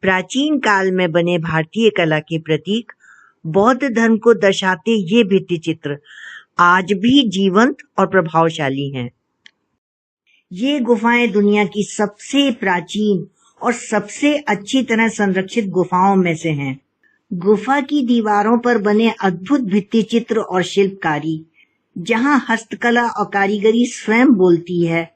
प्राचीन काल में बने भारतीय कला के प्रतीक बौद्ध धर्म को दर्शाते ये भित्ति चित्र आज भी जीवंत और प्रभावशाली हैं। ये गुफाएं दुनिया की सबसे प्राचीन और सबसे अच्छी तरह संरक्षित गुफाओं में से हैं। गुफा की दीवारों पर बने अद्भुत भित्ति चित्र और शिल्पकारी, जहां हस्तकला और कारीगरी स्वयं बोलती है,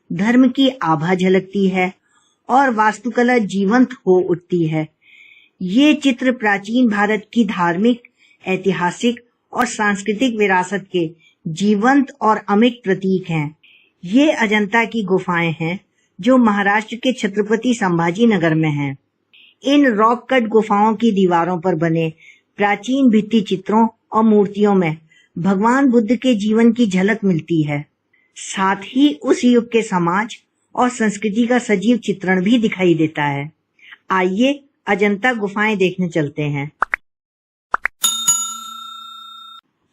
धर्म की आभा झलकती है और वास्तुकला जीवंत हो उठती है। ये चित्र प्राचीन भारत की धार्मिक, ऐतिहासिक और सांस्कृतिक विरासत के जीवंत और अमिट प्रतीक हैं। ये अजंता की गुफाएं हैं जो महाराष्ट्र के छत्रपति संभाजी नगर में हैं। इन रॉक कट गुफाओं की दीवारों पर बने प्राचीन भित्ति चित्रों और मूर्तियों में भगवान बुद्ध के जीवन की झलक मिलती है। साथ ही उस युग के समाज और संस्कृति का सजीव चित्रण भी दिखाई देता है। आइए अजंता गुफाएं देखने चलते हैं।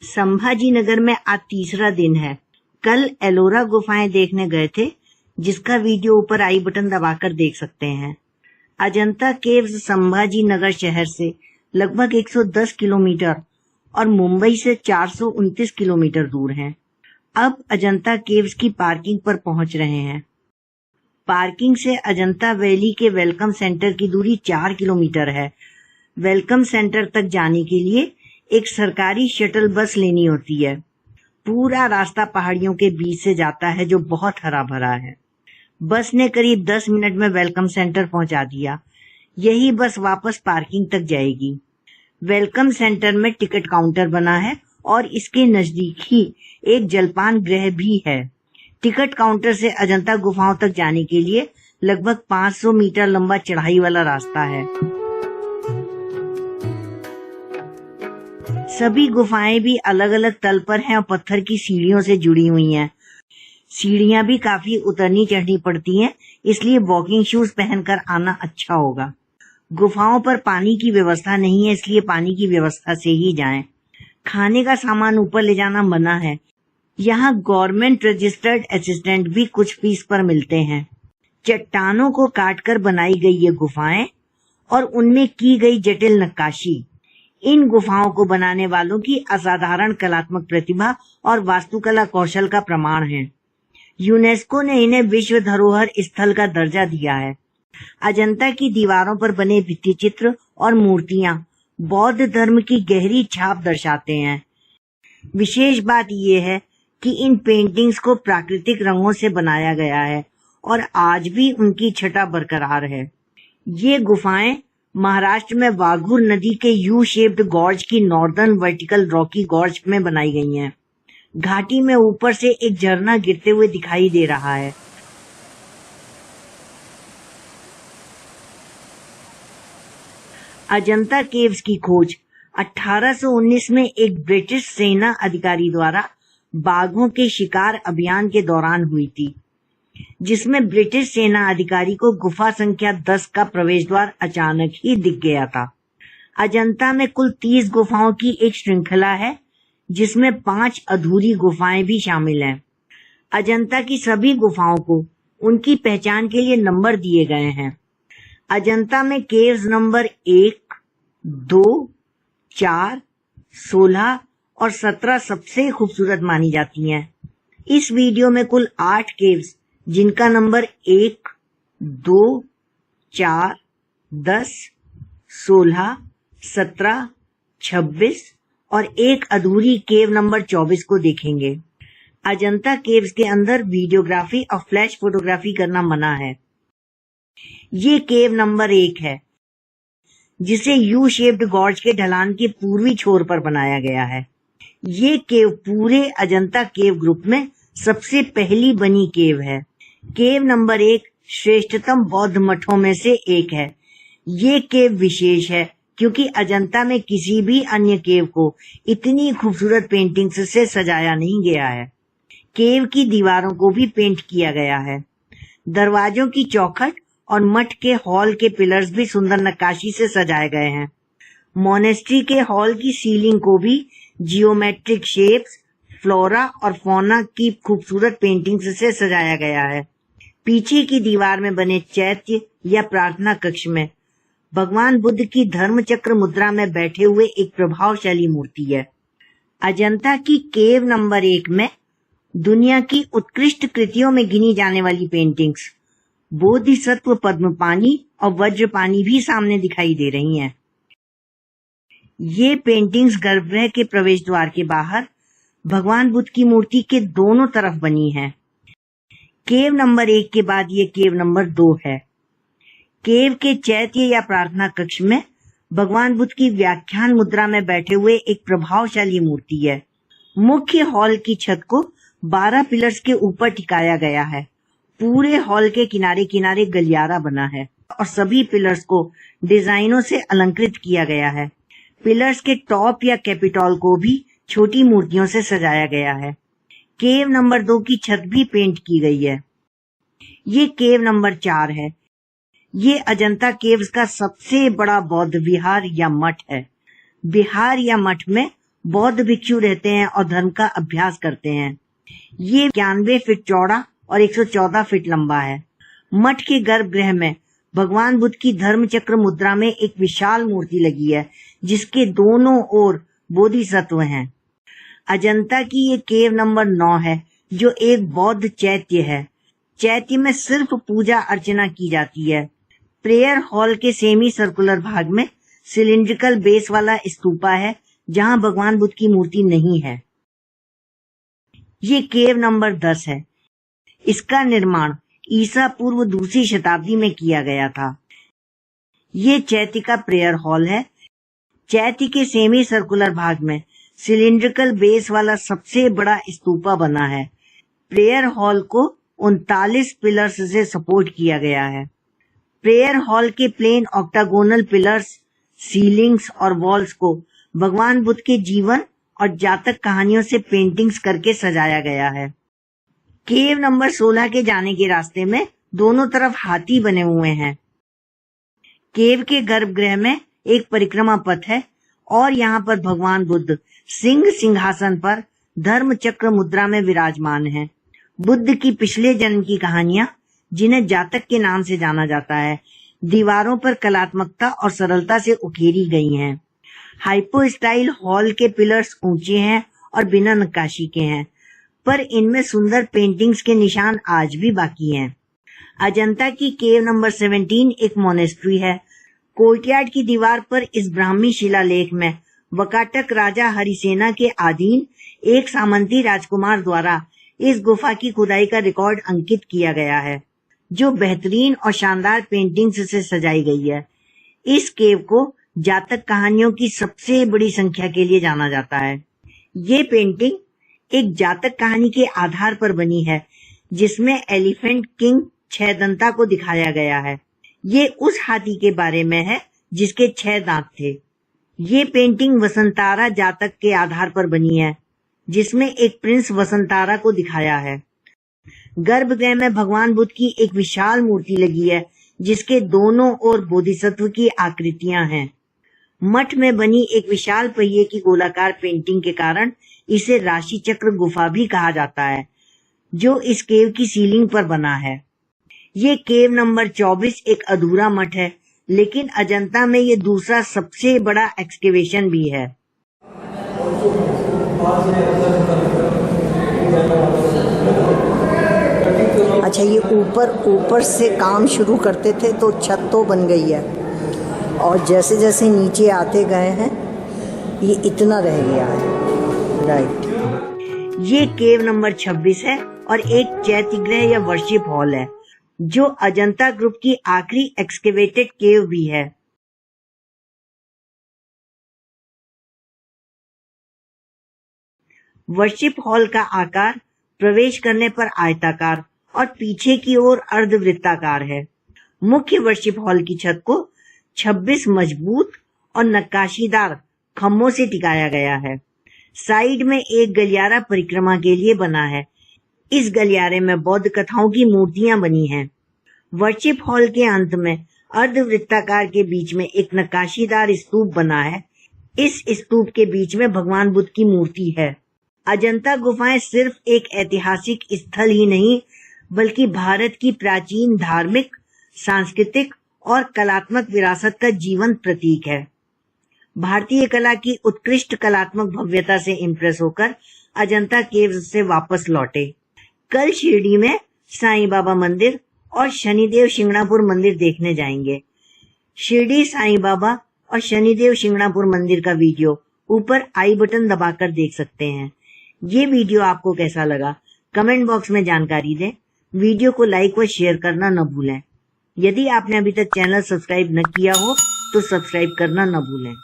संभाजी नगर में आज तीसरा दिन है। कल एलोरा गुफाएं देखने गए थे, जिसका वीडियो ऊपर आई बटन दबाकर देख सकते हैं। अजंता केव्स संभाजी नगर शहर से लगभग 110 किलोमीटर और मुंबई से 429 किलोमीटर दूर हैं। अब अजंता केव्स की पार्किंग पर पहुंच रहे हैं। पार्किंग से अजंता वैली के वेलकम सेंटर की दूरी 4 किलोमीटर है। वेलकम सेंटर तक जाने के लिए एक सरकारी शटल बस लेनी होती है। पूरा रास्ता पहाड़ियों के बीच से जाता है, जो बहुत हरा भरा है। बस ने करीब 10 मिनट में वेलकम सेंटर पहुंचा दिया। यही बस वापस पार्किंग तक जाएगी। वेलकम सेंटर में टिकट काउंटर बना है और इसके नजदीक ही एक जलपान गृह भी है। टिकट काउंटर से अजंता गुफाओं तक जाने के लिए लगभग 500 मीटर लंबा चढ़ाई वाला रास्ता है। सभी गुफाएं भी अलग अलग तल पर हैं और पत्थर की सीढ़ियों से जुड़ी हुई हैं। सीढ़ियां भी काफी उतरनी चढ़नी पड़ती हैं, इसलिए वॉकिंग शूज पहनकर आना अच्छा होगा। गुफाओं पर पानी की व्यवस्था नहीं है, इसलिए पानी की व्यवस्था से ही जाएं। खाने का सामान ऊपर ले जाना मना है। यहाँ गवर्नमेंट रजिस्टर्ड असिस्टेंट भी कुछ फीस पर मिलते हैं। चट्टानों को काटकर बनाई गई ये गुफाएं और उनमें की गई जटिल नक्काशी इन गुफाओं को बनाने वालों की असाधारण कलात्मक प्रतिभा और वास्तुकला कौशल का प्रमाण है। यूनेस्को ने इन्हें विश्व धरोहर स्थल का दर्जा दिया है। अजंता की दीवारों पर बने भित्ति चित्र और मूर्तियां बौद्ध धर्म की गहरी छाप दर्शाते हैं। विशेष बात यह है कि इन पेंटिंग्स को प्राकृतिक रंगों से बनाया गया है और आज भी उनकी छटा बरकरार है। ये गुफाएं महाराष्ट्र में वाघूर नदी के यू शेप्ड गॉर्ज की नॉर्दर्न वर्टिकल रॉकी गॉर्ज में बनाई गई हैं। घाटी में ऊपर से एक झरना गिरते हुए दिखाई दे रहा है। अजंता केव्स की खोज 1819 में एक ब्रिटिश सेना अधिकारी द्वारा बाघों के शिकार अभियान के दौरान हुई थी, जिसमें ब्रिटिश सेना अधिकारी को गुफा संख्या 10 का प्रवेश द्वार अचानक ही दिख गया था। अजंता में कुल 30 गुफाओं की एक श्रृंखला है, जिसमें 5 अधूरी गुफाएं भी शामिल हैं। अजंता की सभी गुफाओं को उनकी पहचान के लिए नंबर दिए गए हैं। अजंता में केव्स नंबर 1, 2, 4, 16 और 17 सबसे खूबसूरत मानी जाती हैं। इस वीडियो में कुल 8 केव्स, जिनका नंबर 1, 2, 4, 10, 16, 17, 26 और एक अधूरी केव नंबर 24 को देखेंगे। अजंता केव्स के अंदर वीडियोग्राफी और फ्लैश फोटोग्राफी करना मना है। ये केव नंबर 1 है, जिसे यू शेप्ड गॉर्ज के ढलान के पूर्वी छोर पर बनाया गया है। ये केव पूरे अजंता केव ग्रुप में सबसे पहली बनी केव है। केव नंबर 1 श्रेष्ठतम बौद्ध मठों में से एक है। ये केव विशेष है क्योंकि अजंता में किसी भी अन्य केव को इतनी खूबसूरत पेंटिंग्स से सजाया नहीं गया है। केव की दीवारों को भी पेंट किया गया है। दरवाजों की चौखट और मठ के हॉल के पिलर्स भी सुंदर नक्काशी से सजाए गए हैं। मोनेस्ट्री के हॉल की सीलिंग को भी जियोमेट्रिक शेप्स, फ्लोरा और फौना की खूबसूरत पेंटिंग्स से सजाया गया है। पीछे की दीवार में बने चैत्य या प्रार्थना कक्ष में भगवान बुद्ध की धर्म चक्र मुद्रा में बैठे हुए एक प्रभावशाली मूर्ति है। अजंता की केव नंबर 1 में दुनिया की उत्कृष्ट कृतियों में गिनी जाने वाली पेंटिंग्स बोधिसत्व पद्मपाणि और वज्रपाणि भी सामने दिखाई दे रही हैं। ये पेंटिंग्स गर्भगृह के प्रवेश द्वार के बाहर भगवान बुद्ध की मूर्ति के दोनों तरफ बनी है। केव नंबर 1 के बाद ये केव नंबर 2 है। केव के चैत्य या प्रार्थना कक्ष में भगवान बुद्ध की व्याख्यान मुद्रा में बैठे हुए एक प्रभावशाली मूर्ति है। मुख्य हॉल की छत को 12 पिलर्स के ऊपर टिकाया गया है। पूरे हॉल के किनारे किनारे गलियारा बना है और सभी पिलर्स को डिजाइनों से अलंकृत किया गया है। पिलर्स के टॉप या कैपिटॉल को भी छोटी मूर्तियों से सजाया गया है। केव नंबर 2 की छत भी पेंट की गई है। ये केव नंबर 4 है। ये अजंता केव्स का सबसे बड़ा बौद्ध विहार या मठ है। विहार या मठ में बौद्ध भिक्षु रहते हैं और धर्म का अभ्यास करते हैं। ये 91 फीट चौड़ा और 114 फीट लंबा है। मठ के गर्भगृह में भगवान बुद्ध की धर्म चक्र मुद्रा में एक विशाल मूर्ति लगी है, जिसके दोनों ओर बोधिसत्व हैं। अजंता की ये केव नंबर 9 है, जो एक बौद्ध चैत्य है। चैत्य में सिर्फ पूजा अर्चना की जाती है। प्रेयर हॉल के सेमी सर्कुलर भाग में सिलिंड्रिकल बेस वाला स्तूपा है, जहां भगवान बुद्ध की मूर्ति नहीं है। ये केव नंबर 10 है। इसका निर्माण ईसा पूर्व 2री शताब्दी में किया गया था। ये चैत्य का प्रेयर हॉल है। चैत्य के सेमी सर्कुलर भाग में सिलिंड्रिकल बेस वाला सबसे बड़ा स्तूपा बना है। प्रेयर हॉल को 39 पिलर्स से सपोर्ट किया गया है। प्रेयर हॉल के प्लेन ऑक्टागोनल पिलर्स, सीलिंग्स और वॉल्स को भगवान बुद्ध के जीवन और जातक कहानियों से पेंटिंग्स करके सजाया गया है। केव नंबर 16 के जाने के रास्ते में दोनों तरफ हाथी बने हुए हैं। केव के गर्भगृह में एक परिक्रमा पथ है और यहाँ पर भगवान बुद्ध सिंह सिंहासन पर धर्म चक्र मुद्रा में विराजमान है। बुद्ध की पिछले जन्म की कहानियां, जिन्हें जातक के नाम से जाना जाता है, दीवारों पर कलात्मकता और सरलता से उकेरी गई हैं। हाइपो स्टाइल हॉल के पिलर्स ऊंचे हैं और बिना नक्काशी के हैं, पर इनमें सुंदर पेंटिंग्स के निशान आज भी बाकी हैं। अजंता की केव नंबर 17 एक मोनेस्ट्री है। कोर्टयार्ड की दीवार पर इस ब्राह्मी शिलालेख में वकाटक राजा हरिसेना के अधीन एक सामंती राजकुमार द्वारा इस गुफा की खुदाई का रिकॉर्ड अंकित किया गया है, जो बेहतरीन और शानदार पेंटिंग्स से सजाई गई है। इस केव को जातक कहानियों की सबसे बड़ी संख्या के लिए जाना जाता है। ये पेंटिंग एक जातक कहानी के आधार पर बनी है, जिसमें एलिफेंट किंग छहदंता को दिखाया गया है। ये उस हाथी के बारे में है जिसके 6 दांत थे। ये पेंटिंग वसंतारा जातक के आधार पर बनी है, जिसमें एक प्रिंस वसंतारा को दिखाया है। गर्भगृह में भगवान बुद्ध की एक विशाल मूर्ति लगी है, जिसके दोनों ओर बोधिसत्व की आकृतियां हैं। मठ में बनी एक विशाल पहिए की गोलाकार पेंटिंग के कारण इसे राशि चक्र गुफा भी कहा जाता है, जो इस केव की सीलिंग पर बना है। ये केव नंबर 24 एक अधूरा मठ है, लेकिन अजंता में ये दूसरा सबसे बड़ा एक्सकेवेशन भी है। अच्छा, ये ऊपर से काम शुरू करते थे तो छत तो बन गई है, और जैसे जैसे नीचे आते गए हैं ये इतना रह गया है। राइट। ये केव नंबर 26 है और एक चैत्यगृह या वर्शिप हॉल है, जो अजंता ग्रुप की आखिरी एक्सकेवेटेड केव भी है। वर्शिप हॉल का आकार प्रवेश करने पर आयताकार और पीछे की ओर अर्धवृत्ताकार है। मुख्य वर्शिप हॉल की छत को 26 मजबूत और नक्काशीदार खम्भों से टिकाया गया है। साइड में एक गलियारा परिक्रमा के लिए बना है। इस गलियारे में बौद्ध कथाओं की मूर्तियां बनी हैं। वर्शिप हॉल के अंत में अर्धवृत्ताकार के बीच में एक नक्काशीदार स्तूप बना है। इस स्तूप के बीच में भगवान बुद्ध की मूर्ति है। अजंता गुफाएं सिर्फ एक ऐतिहासिक स्थल ही नहीं, बल्कि भारत की प्राचीन धार्मिक, सांस्कृतिक और कलात्मक विरासत का जीवंत प्रतीक है। भारतीय कला की उत्कृष्ट कलात्मक भव्यता से इम्प्रेस होकर अजंता केव्स से वापस लौटे। कल शिरडी में साईं बाबा मंदिर और शनिदेव शिंगणापुर मंदिर देखने जाएंगे। शिरडी साईं बाबा और शनिदेव शिंगणापुर मंदिर का वीडियो ऊपर आई बटन दबाकर देख सकते हैं। ये वीडियो आपको कैसा लगा कमेंट बॉक्स में जानकारी दें। वीडियो को लाइक व शेयर करना न भूलें। यदि आपने अभी तक चैनल सब्सक्राइब न किया हो तो सब्सक्राइब करना न भूलें।